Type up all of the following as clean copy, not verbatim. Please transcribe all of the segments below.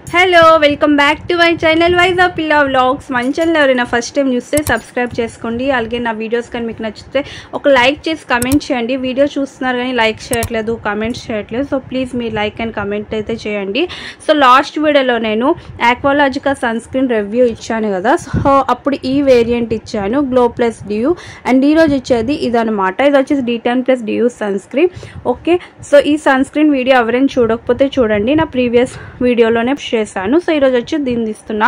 Hello welcome back to my channel వైజా పిల్ల vlogs. మన ఛానల్ ఎవరైనా ఫస్ట్ టైం చూస్తే సబ్స్క్రైబ్ చేసుకోండి. అలాగే నా వీడియోస్ కానీ మీకు నచ్చితే ఒక లైక్ చేసి కమెంట్ చేయండి. వీడియో చూస్తున్నారు కానీ లైక్ చేయట్లేదు, కమెంట్స్ చేయట్లేదు. సో ప్లీజ్ మీరు లైక్ అండ్ కమెంట్ అయితే చేయండి. సో లాస్ట్ వీడియోలో నేను ఆక్వాలాజికా సన్ స్క్రీన్ రివ్యూ ఇచ్చాను కదా, సో అప్పుడు ఈ వేరియంట్ ఇచ్చాను గ్లో ప్లస్ డ్యూ. అండ్ ఈరోజు ఇచ్చేది ఇదనమాట. ఇది వచ్చేసి D10+ dew sun screen. Okay, so ఈ సన్ స్క్రీన్ వీడియో ఎవరైనా చూడకపోతే చూడండి, నా ప్రీవియస్ వీడియోలోనే చేశాను. సో ఈరోజు వచ్చి దీన్ని ఇస్తున్నా.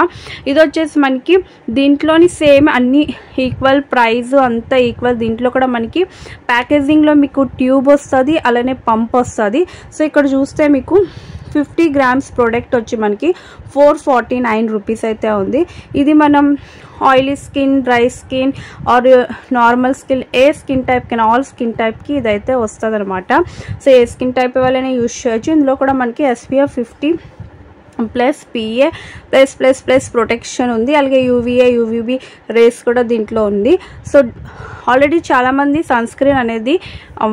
ఇది వచ్చేసి మనకి దీంట్లోని సేమ్ అన్ని ఈక్వల్ ప్రైస్ అంతా ఈక్వల్. దీంట్లో కూడా మనకి ప్యాకేజింగ్లో మీకు ట్యూబ్ వస్తుంది, అలానే పంప్ వస్తుంది. సో ఇక్కడ చూస్తే మీకు 50 grams ప్రోడక్ట్ వచ్చి మనకి 449 రూపీస్ అయితే ఉంది. ఇది మనం oily skin, dry skin or normal skin, A skin type కి, ఆల్ స్కిన్ టైప్కి ఇదైతే వస్తుంది అనమాట. సో ఏ స్కిన్ టైప్ వాళ్ళైనా యూజ్ చేయొచ్చు. ఇందులో కూడా మనకి SPF 50+ PA+++ ప్రొటెక్షన్ ఉంది. అలాగే UVA UVB రేస్ కూడా దీంట్లో ఉంది. సో ఆల్రెడీ చాలామంది సన్ స్క్రీన్ అనేది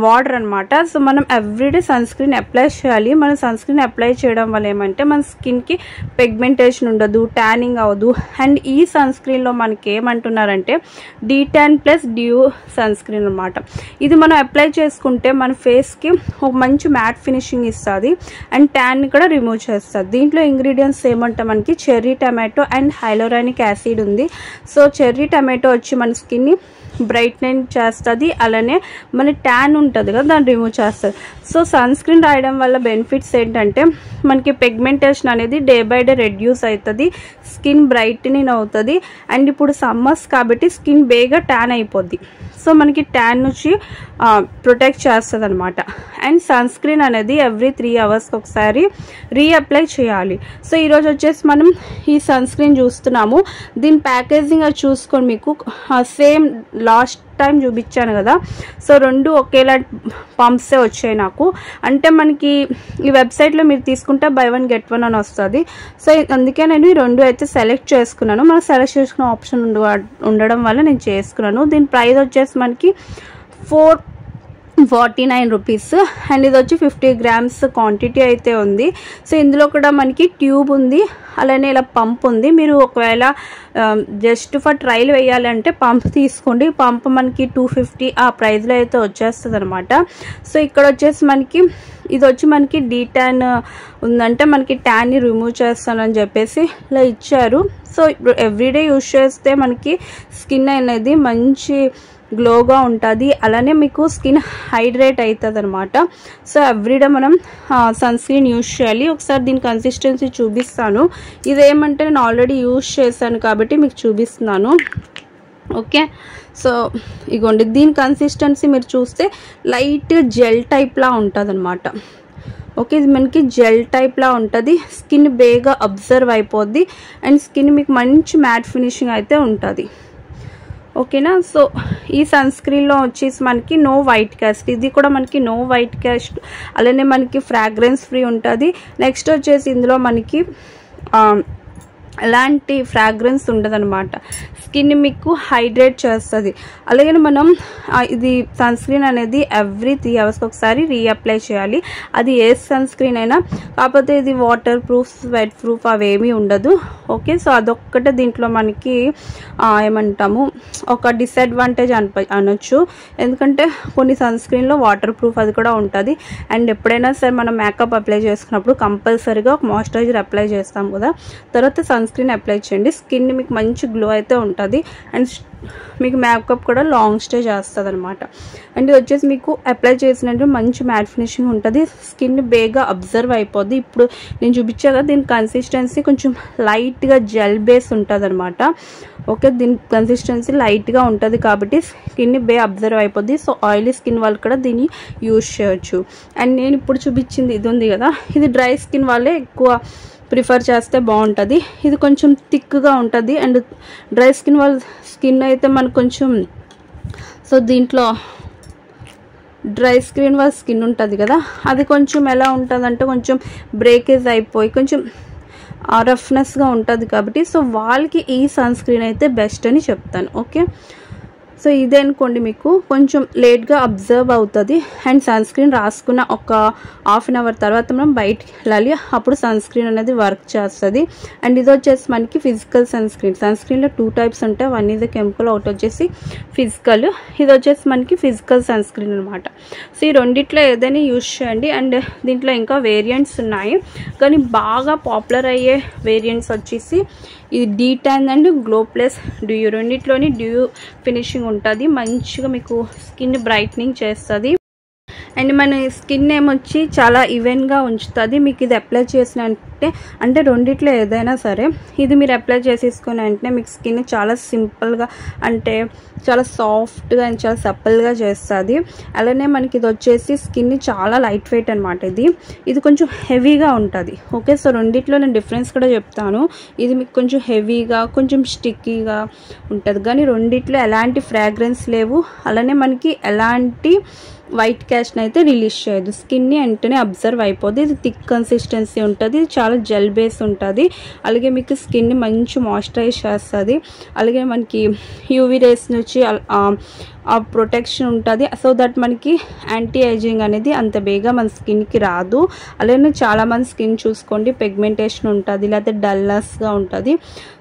వాడరు అనమాట. సో మనం ఎవ్రీడే సన్ స్క్రీన్ అప్లై చేయాలి. మనం సన్ స్క్రీన్ అప్లై చేయడం వల్ల ఏమంటే మన స్కిన్కి పిగ్మెంటేషన్ ఉండదు, ట్యానింగ్ అవ్వదు. అండ్ ఈ సన్ స్క్రీన్లో మనకి ఏమంటున్నారంటే D10+ డ్యూ సన్ స్క్రీన్ అనమాట. ఇది మనం అప్లై చేసుకుంటే మన ఫేస్కి ఒక మంచి మ్యాట్ ఫినిషింగ్ ఇస్తుంది అండ్ ట్యాన్ కూడా రిమూవ్ చేస్తుంది. దీంట్లో ఇంగ్రీడియంట్స్ ఏమంటే మనకి cherry tomato and hyaluronic acid ఉంది. సో చెర్రీ టమాటో వచ్చి మన స్కిన్ని బ్రైట్నెన్ చేస్తుంది, అలానే మన ట్యాన్ ఉంటుంది కదా దాన్ని రిమూవ్ చేస్తుంది. సో సన్ స్క్రీన్ రాయడం వల్ల బెనిఫిట్స్ ఏంటంటే మనకి పిగ్మెంటేషన్ అనేది డే బై డే రెడ్యూస్ అవుతుంది, స్కిన్ బ్రైట్నింగ్ అవుతుంది. అండ్ ఇప్పుడు సమ్మర్స్ కాబట్టి స్కిన్ బేగా ట్యాన్ అయిపోద్ది. సో మనకి ట్యాన్ నుంచి ప్రొటెక్ట్ చేస్తుంది అనమాట. అండ్ సన్ స్క్రీన్ అనేది ఎవ్రీ 3 అవర్స్కి ఒకసారి రీఅప్లై చేయాలి. సో ఈరోజు వచ్చేసి మనం ఈ సన్ స్క్రీన్ చూస్తున్నాము. దీని ప్యాకేజింగ్ అది చూసుకొని మీకు సేమ్ లాస్ట్ టైం చూపించాను కదా, సో రెండు ఒకేలా పంప్సే వచ్చాయి నాకు. అంటే మనకి ఈ వెబ్సైట్లో మీరు తీసుకుంటే buy 1 get 1 అని వస్తుంది. సో అందుకే నేను ఈ రెండు అయితే సెలెక్ట్ చేసుకున్నాను. మనకు సెలెక్ట్ చేసుకున్న ఆప్షన్ ఉండడం వల్ల నేను చేసుకున్నాను. దీని ప్రైస్ వచ్చేసి మనకి 449 రూపీస్. అండ్ ఇది వచ్చి 50 grams క్వాంటిటీ అయితే ఉంది. సో ఇందులో కూడా మనకి ట్యూబ్ ఉంది, అలానే ఇలా పంప్ ఉంది. మీరు ఒకవేళ జస్ట్ ఫర్ ట్రైల్ వేయాలంటే పంప్ తీసుకోండి. పంప్ మనకి 250 ఆ ప్రైస్లో అయితే వచ్చేస్తుంది అనమాట. సో ఇక్కడ వచ్చేసి మనకి ఇది వచ్చి మనకి D10 ఉందంటే మనకి ట్యాన్ని రిమూవ్ చేస్తానని చెప్పేసి ఇలా ఇచ్చారు. సో ఇప్పుడు ఎవ్రీడే యూజ్ చేస్తే మనకి స్కిన్ అనేది మంచి గ్లోగా ఉంటుంది, అలానే మీకు స్కిన్ హైడ్రేట్ అవుతుంది అనమాట. సో ఎవ్రీడే మనం సన్ స్క్రీన్ యూజ్ చేయాలి. ఒకసారి దీని కన్సిస్టెన్సీ చూపిస్తాను. ఇదేమంటే నేను ఆల్రెడీ యూజ్ చేశాను కాబట్టి మీకు చూపిస్తున్నాను. ఓకే, సో ఇగోండి దీని కన్సిస్టెన్సీ మీరు చూస్తే లైట్ జెల్ టైప్లా ఉంటుంది అనమాట. ఓకే, ఇది మనకి జెల్ టైప్లా ఉంటుంది. స్కిన్ బేగా అబ్జర్వ్ అయిపోద్ది అండ్ స్కిన్ మీకు మంచి మ్యాట్ ఫినిషింగ్ అయితే ఉంటుంది. ఓకేనా. సో ఈ సన్ స్క్రీన్లో వచ్చేసి మనకి నో వైట్ కాస్ట్, ఇది కూడా మనకి నో వైట్ కాస్ట్, అలానే మనకి ఫ్రాగ్రెన్స్ ఫ్రీ ఉంటుంది. నెక్స్ట్ వచ్చేసి ఇందులో మనకి ఎలాంటి ఫ్రాగ్రెన్స్ ఉండదు అనమాట. స్కిన్ మీకు హైడ్రేట్ చేస్తుంది. అలాగే మనం ఇది సన్ స్క్రీన్ అనేది ఎవ్రీ 3 అవర్స్కి ఒకసారి రీఅప్లై చేయాలి. అది ఏ సన్ స్క్రీన్ అయినా, కాకపోతే ఇది వాటర్ ప్రూఫ్, స్వెట్ ప్రూఫ్ అవేమీ ఉండదు. ఓకే, సో అదొక్కటే దీంట్లో మనకి ఏమంటాము ఒక డిసడ్వాంటేజ్ అనొచ్చు. ఎందుకంటే కొన్ని సన్ స్క్రీన్లో వాటర్ ప్రూఫ్ అది కూడా ఉంటుంది. అండ్ ఎప్పుడైనా సరే మనం మేకప్ అప్లై చేసుకున్నప్పుడు కంపల్సరీగా ఒక మాయిశ్చరైజర్ అప్లై చేస్తాం కదా, తర్వాత సన్ స్క్రీన్ అప్లై చేయండి. స్కిన్ మీకు మంచి గ్లో అయితే ఉంటుంది అండ్ మీకు మేకప్ కూడా లాంగ్ స్టే చేస్తుంది అనమాట. అండ్ ఇది వచ్చేసి మీకు అప్లై చేసినట్టు మంచి మ్యాట్ ఫినిషింగ్ ఉంటుంది, స్కిన్ బేగా అబ్జర్వ్ అయిపోద్ది. ఇప్పుడు నేను చూపించాక దీని కన్సిస్టెన్సీ కొంచెం లైట్గా జెల్ బేస్ ఉంటుంది అనమాట. ఓకే, దీని కన్సిస్టెన్సీ లైట్గా ఉంటుంది కాబట్టి స్కిన్ బే అబ్జర్వ్ అయిపోద్ది. సో ఆయిలీ స్కిన్ వాళ్ళు కూడా దీన్ని యూజ్ చేయొచ్చు. అండ్ నేను ఇప్పుడు చూపించింది ఇది ఉంది కదా, ఇది డ్రై స్కిన్ వాళ్ళే ఎక్కువ ప్రిఫర్ చేస్తే బాగుంటుంది. ఇది కొంచెం థిక్గా ఉంటుంది అండ్ డ్రై స్కిన్ వాళ్ళ స్కిన్ అయితే మనకు కొంచెం, సో దీంట్లో డ్రై స్కిన్ వాళ్ళ స్కిన్ ఉంటుంది కదా, అది కొంచెం ఎలా ఉంటుందంటే కొంచెం బ్రేకేజ్ అయిపోయి కొంచెం రఫ్నెస్గా ఉంటుంది కాబట్టి సో వాళ్ళకి ఈ సన్ స్క్రీన్ అయితే బెస్ట్ అని చెప్తాను. ఓకే, సో ఇదే అనుకోండి మీకు కొంచెం లేట్గా అబ్జర్వ్ అవుతుంది. అండ్ సన్ స్క్రీన్ రాసుకున్న ఒక హాఫ్ అన్ అవర్ తర్వాత మనం బయటికి వెళ్ళాలి, అప్పుడు సన్ స్క్రీన్ అనేది వర్క్ చేస్తుంది. అండ్ ఇది వచ్చేసి మనకి ఫిజికల్ సన్ స్క్రీన్లో 2 టైప్స్ ఉంటాయి. వన్ ఇది కెమికల్, ఒకటి వచ్చేసి ఫిజికల్. ఇది వచ్చేసి మనకి ఫిజికల్ సన్ స్క్రీన్ అనమాట. సో ఈ రెండిట్లో ఏదైనా యూజ్ చేయండి. అండ్ దీంట్లో ఇంకా వేరియంట్స్ ఉన్నాయి, కానీ బాగా పాపులర్ అయ్యే వేరియంట్స్ వచ్చేసి ఇది D10 and glow plus dew. రెండిట్లోని డ్యూ ఫినిషింగ్ ఉంటుంది, మంచిగా మీకు స్కిన్ బ్రైట్నింగ్ చేస్తుంది. అండ్ మన స్కిన్ ఏమొచ్చి చాలా ఈవెన్గా ఉంచుతుంది. మీకు ఇది అప్లై చేసిన అంటే రెండిట్లో ఏదైనా సరే ఇది మీరు అప్లై చేసేసుకుని వెంటనే మీకు స్కిన్ చాలా సింపుల్గా, అంటే చాలా సాఫ్ట్గా అండ్ చాలా సప్పల్గా చేస్తుంది. అలానే మనకి ఇది వచ్చేసి స్కిన్ చాలా లైట్ వెయిట్ అనమాట. ఇది కొంచెం హెవీగా ఉంటుంది. ఓకే, సో రెండిట్లో నేను డిఫరెన్స్ కూడా చెప్తాను. ఇది మీకు కొంచెం హెవీగా, కొంచెం స్టిక్కీగా ఉంటుంది, కానీ రెండిట్లో ఎలాంటి ఫ్రాగ్రెన్స్ లేవు. అలానే మనకి ఎలాంటి వైట్ క్యాస్ట్ని అయితే రిలీజ్ చేయదు, స్కిన్ని వెంటనే అబ్జర్వ్ అయిపోద్ది. ఇది థిక్ కన్సిస్టెన్సీ ఉంటుంది, ఇది చాలా జెల్ బేస్ ఉంటుంది. అలాగే మీకు స్కిన్ని మంచి మాయిశ్చరైజ్ చేస్తుంది. అలాగే మనకి యూవీ రేస్ నుంచి ఆ ప్రొటెక్షన్ ఉంటుంది. సో దట్ మనకి యాంటీ ఏజింగ్ అనేది అంత బేగా మన స్కిన్కి రాదు. అలాగే చాలామంది స్కిన్ చూసుకోండి పిగ్మెంటేషన్ ఉంటుంది, లేకపోతే డల్నెస్గా ఉంటుంది.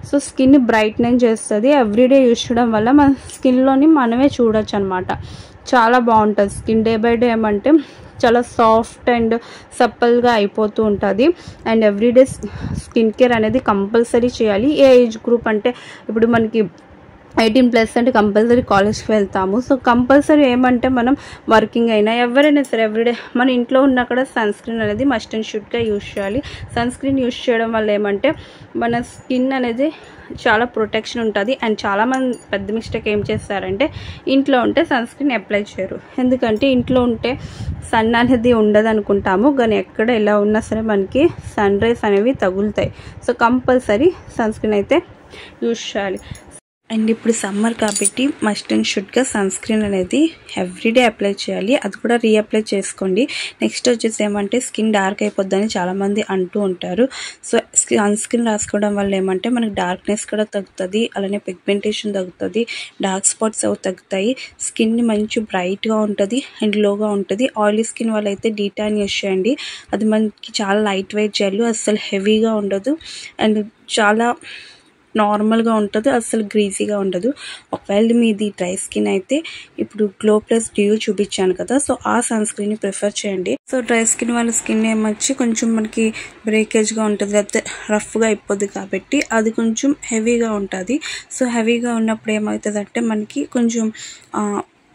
సో స్కిన్ బ్రైట్నింగ్ చేస్తుంది. ఎవ్రీడే యూజ్ చేయడం వల్ల మన స్కిన్లోని మనమే చూడొచ్చు అనమాట. చాలా బాగుంటుంది స్కిన్. డే బై డే ఏమంటే చాలా సాఫ్ట్ అండ్ సప్పల్గా అయిపోతూ ఉంటుంది. అండ్ ఎవ్రీడే స్కిన్ కేర్ అనేది కంపల్సరీ చేయాలి. ఏ ఏజ్ గ్రూప్ అంటే ఇప్పుడు మనకి 18+ అంటే కంపల్సరీ కాలేజ్కి వెళ్తాము. సో కంపల్సరీ ఏమంటే మనం వర్కింగ్ అయినా ఎవరైనా సరే ఎవ్రీడే మన ఇంట్లో ఉన్న కూడా సన్ స్క్రీన్ అనేది మస్ట్ అండ్ షుడ్గా యూజ్ చేయాలి. సన్ స్క్రీన్ యూజ్ చేయడం వల్ల ఏమంటే మన స్కిన్ అనేది చాలా ప్రొటెక్షన్ ఉంటుంది. అండ్ చాలామంది పెద్ద మిస్టేక్ ఏం చేస్తారంటే ఇంట్లో ఉంటే సన్ స్క్రీన్ అప్లై చేయరు. ఎందుకంటే ఇంట్లో ఉంటే సన్ అనేది ఉండదు అనుకుంటాము, కానీ ఎక్కడ ఎలా ఉన్నా సరే మనకి సన్ రైస్ అనేవి తగులుతాయి. సో కంపల్సరీ సన్ స్క్రీన్ అయితే యూజ్ చేయాలి. అండ్ ఇప్పుడు సమ్మర్ కాబట్టి మస్ట్ అండ్ షుడ్గా సన్ స్క్రీన్ అనేది ఎవ్రీడే అప్లై చేయాలి. అది కూడా రీఅప్లై చేసుకోండి. నెక్స్ట్ వచ్చేసి ఏమంటే స్కిన్ డార్క్ అయిపోద్దని చాలామంది అంటూ ఉంటారు. సో సన్ స్క్రీన్ రాసుకోవడం వల్ల ఏమంటే మనకి డార్క్నెస్ కూడా తగ్గుతుంది, అలానే పిగ్మెంటేషన్ తగ్గుతుంది, డార్క్ స్పాట్స్ అవి తగ్గుతాయి, స్కిన్ మంచి బ్రైట్గా ఉంటుంది అండ్ గ్లోగా ఉంటుంది. ఆయిలీ స్కిన్ వల్ల అయితే D10 యూజ్ చేయండి. అది మనకి చాలా లైట్ వెయిట్ జెల్, అస్సలు హెవీగా ఉండదు అండ్ చాలా నార్మల్గా ఉంటుంది, అస్సలు గ్రీజీగా ఉండదు. ఒకవేళ మీది డ్రై స్కిన్ అయితే ఇప్పుడు గ్లో ప్లస్ డ్యూ చూపించాను కదా, సో ఆ సన్ స్క్రీన్ని ప్రిఫర్ చేయండి. సో డ్రై స్కిన్ వాళ్ళ స్కిన్ ఏమొచ్చి కొంచెం మనకి బ్రేకేజ్గా ఉంటుంది, లేకపోతే రఫ్గా అయిపోద్ది కాబట్టి అది కొంచెం హెవీగా ఉంటుంది. సో హెవీగా ఉన్నప్పుడు ఏమవుతుందంటే మనకి కొంచెం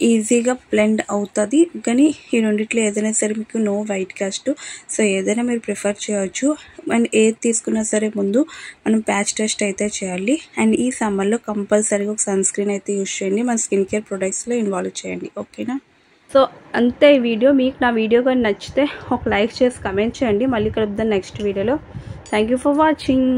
ఈజీగా బ్లెండ్ అవుతుంది. కానీ ఈ రెండిట్లో ఏదైనా సరే మీకు నో వైట్ కాస్ట్, సో ఏదైనా మీరు ప్రిఫర్ చేయవచ్చు. అండ్ ఏది తీసుకున్నా సరే ముందు మనం ప్యాచ్ టెస్ట్ అయితే చేయాలి. అండ్ ఈ సమ్మర్లో కంపల్సరీగా ఒక సన్ స్క్రీన్ అయితే యూజ్ చేయండి, మన స్కిన్ కేర్ ప్రొడక్ట్స్లో ఇన్వాల్వ్ చేయండి. ఓకేనా? సో అంతే ఈ వీడియో. మీకు నా వీడియో కానీ నచ్చితే ఒక లైక్ చేసి కమెంట్ చేయండి. మళ్ళీ కలుద్దాం నెక్స్ట్ వీడియోలో. Thank you for watching.